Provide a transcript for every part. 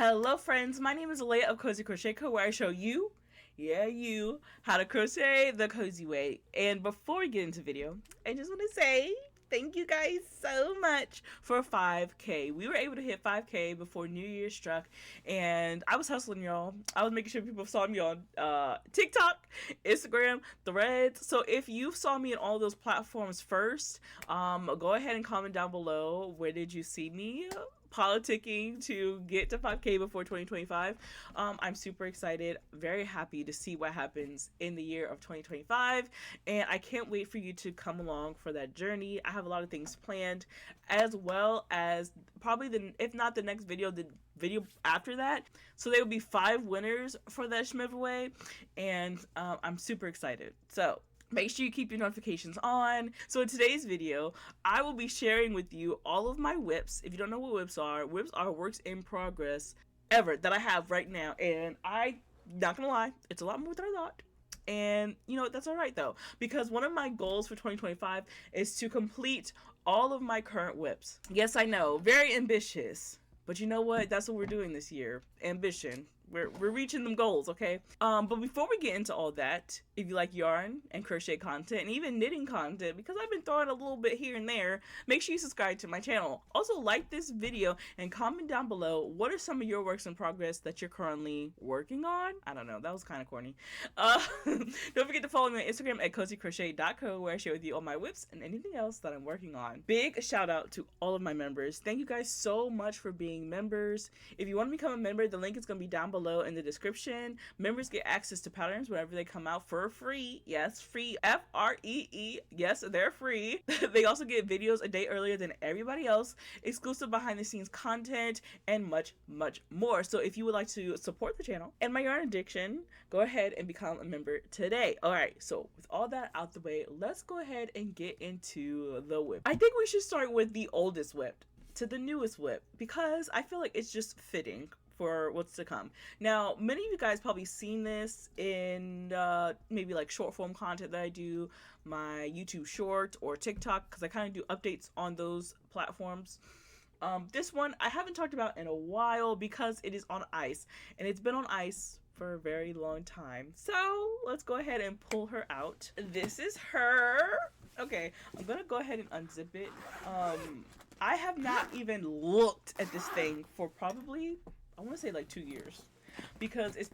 Hello friends, my name is Alea of Cozy Crochet Co, where I show you, you, how to crochet the cozy way. And before we get into the video, I just want to say thank you guys so much for 5K. We were able to hit 5K before New Year struck, and I was hustling, y'all. I was making sure people saw me on TikTok, Instagram, Threads. So if you saw me on all those platforms first, go ahead and comment down below, where did you see me politicking to get to 5K before 2025. I'm super excited, very happy to see what happens in the year of 2025, and I can't wait for you to come along for that journey. I have a lot of things planned, as well as probably if not the next video, the video after that. So there will be 5 winners for that giveaway, and I'm super excited. So make sure you keep your notifications on. So in today's video, I will be sharing with you all of my whips. If you don't know what whips are works in progress ever that I have right now. And I, not gonna lie, it's a lot more than I thought. And you know, that's alright though, because one of my goals for 2025 is to complete all of my current whips. Yes, I know, very ambitious. But you know what? That's what we're doing this year. Ambition. We're reaching them goals, okay? But before we get into all that, if you like yarn and crochet content and even knitting content, because I've been throwing a little bit here and there, make sure you subscribe to my channel. Also, like this video and comment down below, what are some of your works in progress that you're currently working on? I don't know, that was kind of corny. Don't forget to follow me on Instagram at cozycrochet.co, where I share with you all my whips and anything else that I'm working on. Big shout out to all of my members. Thank you guys so much for being members. If you want to become a member, the link is going to be down below in the description. Members get access to patterns whenever they come out for free. Yes, free, F-R-E-E. Yes, they're free. They also get videos a day earlier than everybody else, exclusive behind the scenes content, and much, much more. So if you would like to support the channel and my yarn addiction, go ahead and become a member today. All right, so with all that out the way, let's go ahead and get into the whip. I think we should start with the oldest whip to the newest whip, because I feel like it's just fitting for what's to come. Now, many of you guys probably seen this in maybe like short form content that I do, my YouTube short or TikTok, because I kind of do updates on those platforms. This one I haven't talked about in a while because it is on ice, and it's been on ice for a very long time. So let's go ahead and pull her out. This is her. Okay, I'm gonna go ahead and unzip it. I have not even looked at this thing for probably, I want to say like 2 years, because it's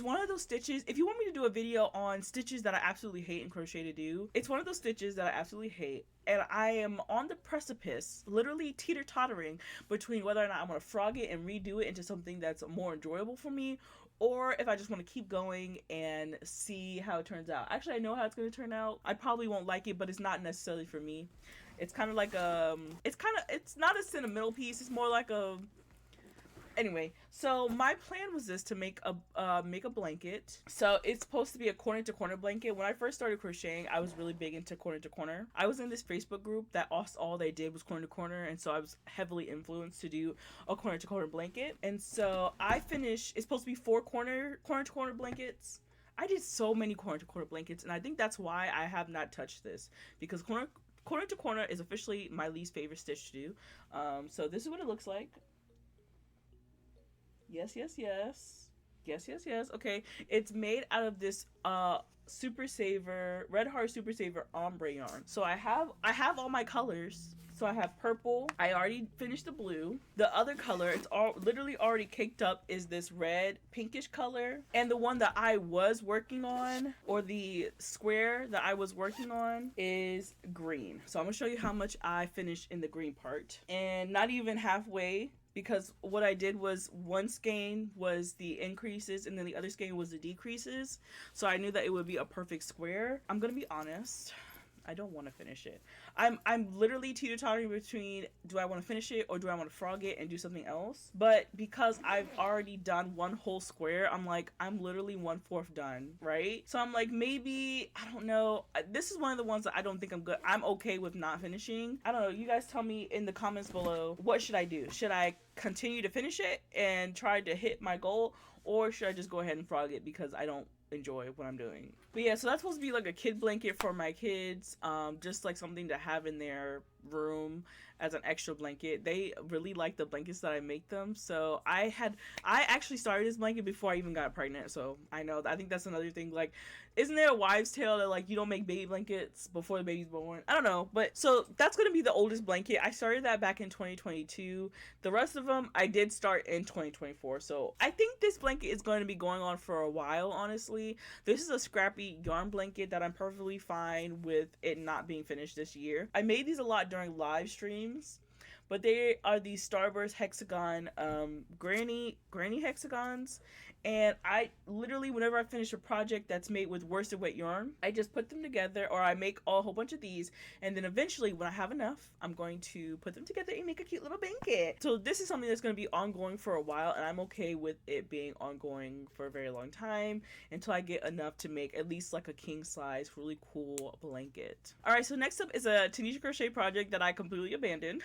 one of those stitches. If you want me to do a video on stitches that I absolutely hate in crochet to do, it's one of those stitches that I absolutely hate, and I am on the precipice, literally teeter-tottering between whether or not I'm going to frog it and redo it into something that's more enjoyable for me, or if I just want to keep going and see how it turns out. Actually, I know how it's going to turn out. I probably won't like it, but it's not necessarily for me. It's kind of like it's not a sentimental piece. It's more like a, anyway, so my plan was this, to make a blanket. So it's supposed to be a corner to corner blanket. When I first started crocheting, I was really big into corner to corner. I was in this Facebook group that all they did was corner to corner, and so I was heavily influenced to do a corner to corner blanket. And so I finished, it's supposed to be 4 corner to corner blankets. I did so many corner to corner blankets, and I think that's why I have not touched this, because corner to corner is officially my least favorite stitch to do. So this is what it looks like. Yes. Okay, it's made out of this Super Saver, Red Heart Super Saver ombre yarn. So I have all my colors. So I have purple. I already finished the blue. The other color, it's all literally already caked up, is this red pinkish color. And the one that I was working on, or the square that I was working on, is green. So I'm gonna show you how much I finished in the green part. And not even halfway, because what I did was one skein was the increases and then the other skein was the decreases. So I knew that it would be a perfect square. I'm gonna be honest, I don't want to finish it. I'm literally teeter-tottering between, do I want to finish it or do I want to frog it and do something else? But because I've already done one whole square, I'm like, I'm literally 1/4 done, right? So I'm like, maybe, I don't know. This is one of the ones that I don't think I'm okay with not finishing. I don't know. You guys tell me in the comments below, what should I do? Should I continue to finish it and try to hit my goal, or should I just go ahead and frog it because I don't enjoy what I'm doing? But yeah, so that's supposed to be like a kid blanket for my kids, just like something to have in their room as an extra blanket. They really like the blankets that I make them. So I actually started this blanket before I even got pregnant. So I think that's another thing. Like, isn't there a wives' tale that like you don't make baby blankets before the baby's born? I don't know, but so that's gonna be the oldest blanket. I started that back in 2022. The rest of them I did start in 2024. So I think this blanket is going to be going on for a while. Honestly, this is a scrappy yarn blanket that I'm perfectly fine with it not being finished this year. I made these a lot during live streams, but they are these Starburst hexagon granny hexagons, and I literally, whenever I finish a project that's made with worsted weight yarn, I just put them together, or I make a whole bunch of these, and then eventually when I have enough, I'm going to put them together and make a cute little blanket. So this is something that's going to be ongoing for a while, and I'm okay with it being ongoing for a very long time until I get enough to make at least like a king size really cool blanket. All right, so next up is a Tanisha crochet project that I completely abandoned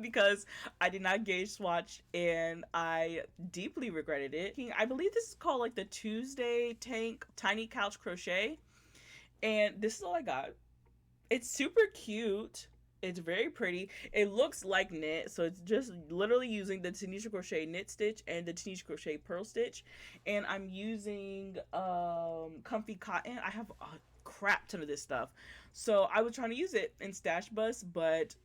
because I did not gauge swatch and I deeply regretted it. I believe this is called like the Tuesday Tank Tiny Couch Crochet, and this is all I got. It's super cute. It's very pretty. It looks like knit, so it's just literally using the Tanisha Crochet knit stitch and the Tanisha Crochet purl stitch, and I'm using comfy cotton. I have a crap ton of this stuff, so I was trying to use it in Stash Bus, but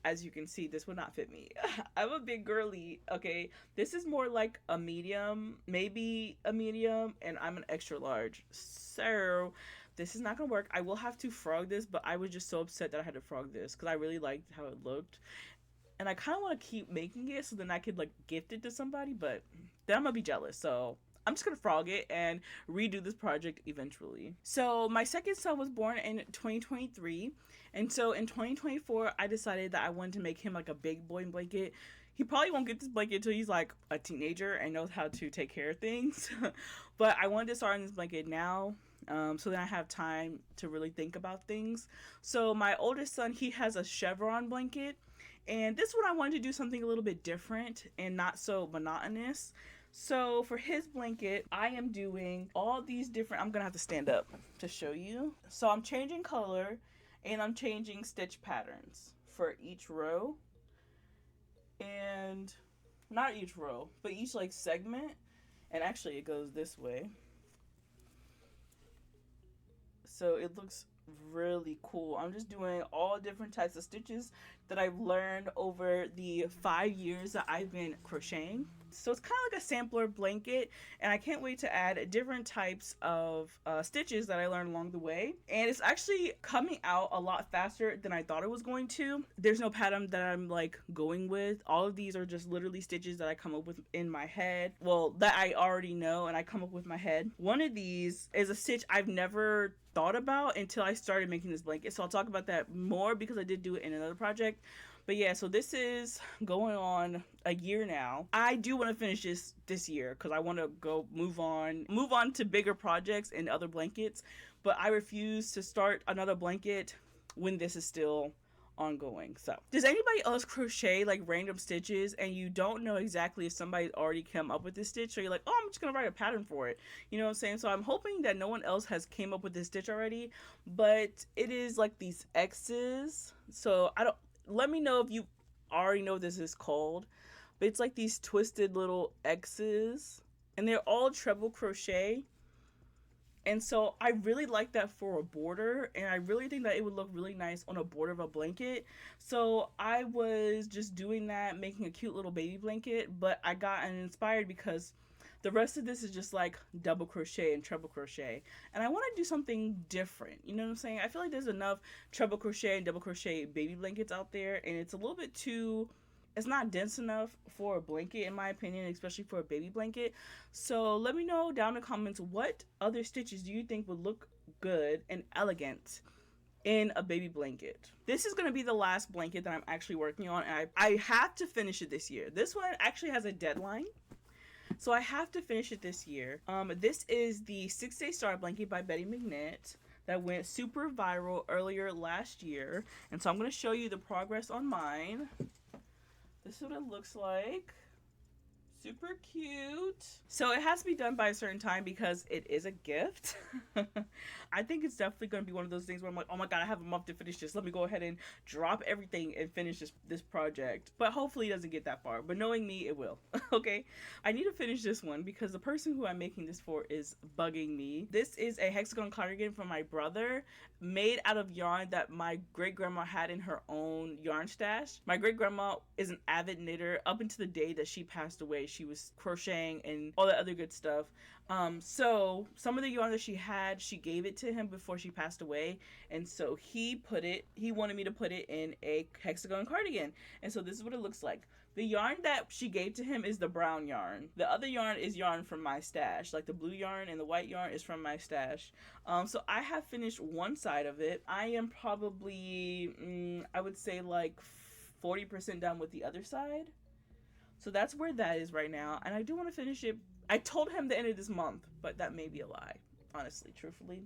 as you can see, this would not fit me. I'm a big girly, okay? This is more like a medium, maybe a medium, and I'm an extra large. So this is not gonna work. I will have to frog this, but I was just so upset that I had to frog this because I really liked how it looked. And I kind of want to keep making it so then I could like gift it to somebody, but then I'm gonna be jealous. So I'm just gonna frog it and redo this project eventually. So my second son was born in 2023, and so in 2024 I decided that I wanted to make him like a big boy blanket. He probably won't get this blanket until he's like a teenager and knows how to take care of things. But I wanted to start on this blanket now, so then I have time to really think about things. So my oldest son, he has a chevron blanket, and this one I wanted to do something a little bit different and not so monotonous. So for his blanket, I am doing all these different, I'm gonna have to stand up to show you. So I'm changing color and I'm changing stitch patterns for each row. And not each row, but each like segment. And actually it goes this way. So it looks really cool. I'm just doing all different types of stitches that I've learned over the 5 years that I've been crocheting. So it's kind of like a sampler blanket, and I can't wait to add different types of stitches that I learned along the way. And it's actually coming out a lot faster than I thought it was going to. There's no pattern that I'm like going with. All of these are just literally stitches that I come up with in my head. Well, that I already know and I come up with my head. One of these is a stitch I've never thought about until I started making this blanket. So I'll talk about that more because I did do it in another project. But yeah, so this is going on a year now. I do want to finish this year because I want to go move on to bigger projects and other blankets. But I refuse to start another blanket when this is still ongoing. So does anybody else crochet like random stitches and you don't know exactly if somebody's already come up with this stitch, or you're like, oh, I'm just gonna write a pattern for it, you know what I'm saying? So I'm hoping that no one else has came up with this stitch already, but it is like these X's. So let me know if you already know what this is called, but it's like these twisted little X's and they're all treble crochet. And so I really like that for a border, and I really think that it would look really nice on a border of a blanket. So I was just doing that, making a cute little baby blanket, but I got inspired because the rest of this is just like double crochet and treble crochet. And I want to do something different, you know what I'm saying? I feel like there's enough treble crochet and double crochet baby blankets out there, and it's a little bit too, it's not dense enough for a blanket in my opinion, especially for a baby blanket. So let me know down in the comments, what other stitches do you think would look good and elegant in a baby blanket? This is going to be the last blanket that I'm actually working on, and I have to finish it this year. This one actually has a deadline, so I have to finish it this year. This is the 6-Day Star Blanket by Betty McKnit that went super viral earlier last year, and so I'm going to show you the progress on mine. This is what it looks like. super cute. So it has to be done by a certain time because it is a gift. I think it's definitely going to be one of those things where I'm like, oh my god, I have a month to finish this. Let me go ahead and drop everything and finish this project. But hopefully it doesn't get that far. But knowing me, it will. Okay? I need to finish this one because the person who I'm making this for is bugging me. This is a hexagon cardigan from my brother, made out of yarn that my great grandma had in her own yarn stash. My great grandma is an avid knitter. Up until the day that she passed away, she was crocheting and all that other good stuff. So some of the yarn that she had, she gave it to him before she passed away, and so he wanted me to put it in a hexagon cardigan, and so this is what it looks like. The yarn that she gave to him is the brown yarn. The other yarn is yarn from my stash. Like the blue yarn and the white yarn is from my stash. So I have finished one side of it. I am probably, I would say like 40% done with the other side. So that's where that is right now. And I do want to finish it. I told him the end of this month, but that may be a lie. Honestly, truthfully.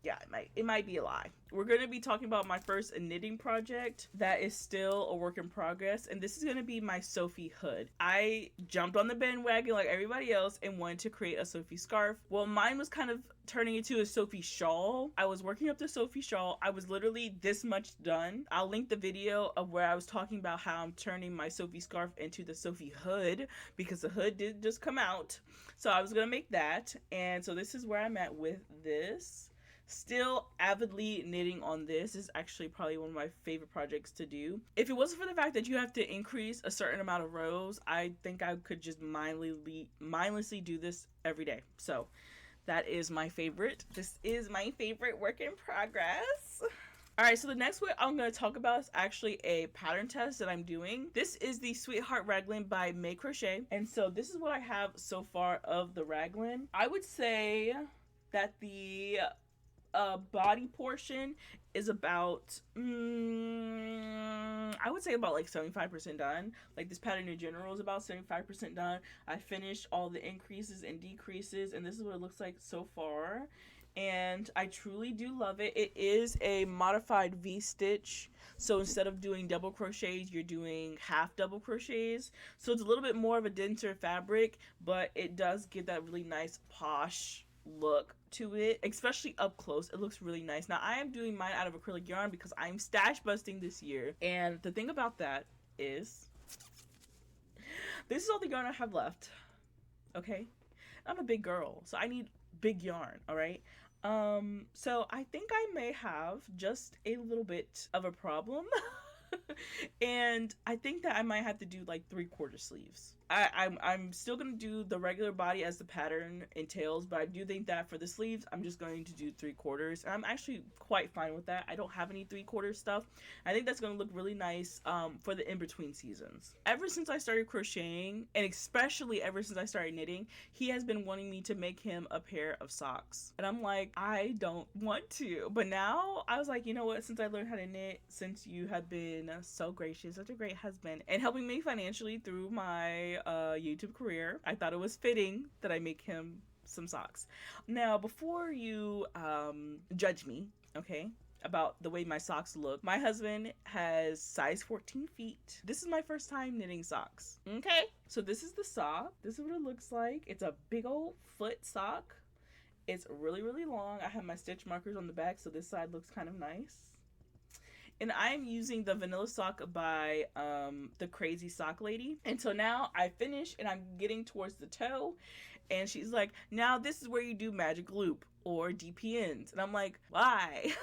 Yeah, it might be a lie. We're going to be talking about my first knitting project that is still a work in progress, and this is going to be my Sophie hood. I jumped on the bandwagon like everybody else and wanted to create a Sophie scarf. Well, mine was kind of turning into a Sophie shawl. I was working up the Sophie shawl. I was literally this much done. I'll link the video of where I was talking about how I'm turning my Sophie scarf into the Sophie hood, because the hood did just come out. So I was going to make that, and so this is where I'm at with this. Still avidly knitting on this. This is actually probably one of my favorite projects to do. If it wasn't for the fact that you have to increase a certain amount of rows, I think I could just mindlessly do this every day. So that is my favorite. This is my favorite work in progress. Alright, so the next one I'm going to talk about is actually a pattern test that I'm doing. This is the Sweetheart Raglan by May Crochet. And so this is what I have so far of the raglan. I would say that the body portion is about I would say about like 75% done. Like this pattern in general is about 75% done. I finished all the increases and decreases, and this is what it looks like so far, and I truly do love it. It is a modified V-stitch, so instead of doing double crochets, you're doing half double crochets, so it's a little bit more of a denser fabric, but it does give that really nice posh look to it, especially up close. It looks really nice. Now I am doing mine out of acrylic yarn because I'm stash busting this year, and the thing about that is this is all the yarn I have left. Okay, I'm a big girl, so I need big yarn. All right, so I think I may have just a little bit of a problem. And I think that I might have to do like 3/4 sleeves. I'm still gonna do the regular body as the pattern entails, but I do think that for the sleeves I'm just going to do 3/4, and I'm actually quite fine with that. I don't have any 3/4 stuff. I think that's gonna look really nice for the in-between seasons. Ever since I started crocheting, and especially ever since I started knitting, he has been wanting me to make him a pair of socks, and I'm like, I don't want to. But now I was like, you know what, since I learned how to knit, since you have been so gracious, such a great husband, and helping me financially through my YouTube career, I thought it was fitting that I make him some socks. Now, before you judge me, okay, about the way my socks look, my husband has size 14 feet. This is my first time knitting socks. Okay, so this is the sock. This is what it looks like. It's a big old foot sock. It's really, really long. I have my stitch markers on the back, so this side looks kind of nice. And I'm using the vanilla sock by the Crazy Sock Lady. And so now I finished and I'm getting towards the toe, and she's like, now this is where you do magic loop or DPNs. And I'm like, why?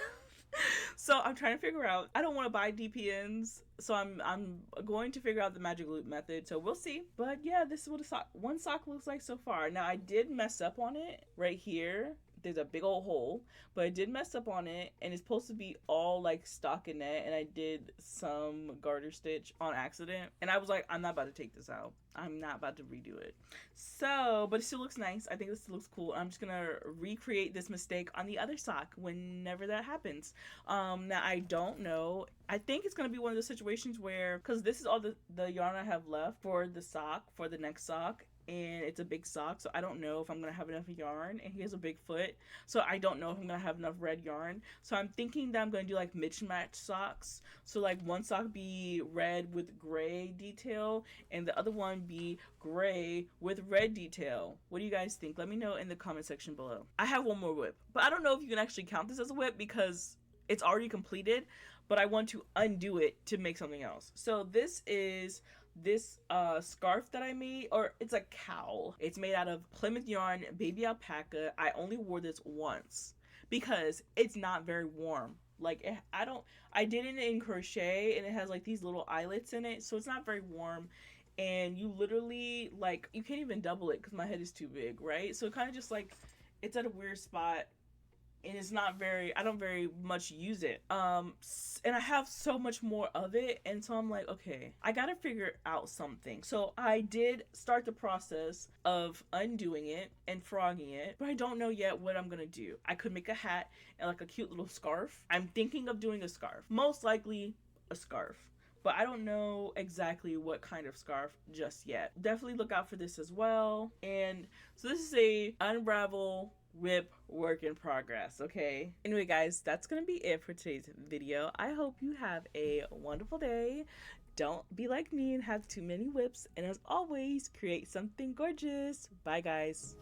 So I'm trying to figure out, I don't want to buy DPNs, so I'm going to figure out the magic loop method, so we'll see. But yeah, this is what one sock looks like so far. Now I did mess up on it right here. There's a big old hole, but I did mess up on it, and it's supposed to be all like stockinette, and I did some garter stitch on accident, and I was like, I'm not about to take this out. I'm not about to redo it. So, but it still looks nice. I think this looks cool. I'm just gonna recreate this mistake on the other sock whenever that happens. Now I don't know. I think it's gonna be one of those situations where, because this is all the yarn I have left for the sock, for the next sock, and it's a big sock, so I don't know if I'm gonna have enough yarn, and he has a big foot, so I don't know if I'm gonna have enough red yarn. So I'm thinking that I'm gonna do like mismatch socks, so like one sock be red with gray detail and the other one be gray with red detail. What do you guys think? Let me know in the comment section below. I have one more whip, but I don't know if you can actually count this as a whip because it's already completed, but I want to undo it to make something else. So this is this scarf that I made, or it's a cowl. It's made out of Plymouth yarn, baby alpaca. I only wore this once because it's not very warm. Like I did it in crochet, and it has like these little eyelets in it, so it's not very warm. And you literally, like, you can't even double it because my head is too big, right? So it kind of just like, it's at a weird spot, and it's not very, I don't very much use it, and I have so much more of it, and so I'm like, okay, I gotta figure out something. So I did start the process of undoing it and frogging it, but I don't know yet what I'm gonna do. I could make a hat and like a cute little scarf. I'm thinking of doing a scarf, most likely a scarf, but I don't know exactly what kind of scarf just yet. Definitely look out for this as well. And so this is a unravel whip work in progress, okay? Anyway, guys, that's gonna be it for today's video. I hope you have a wonderful day. Don't be like me and have too many whips, and as always, create something gorgeous. Bye, guys.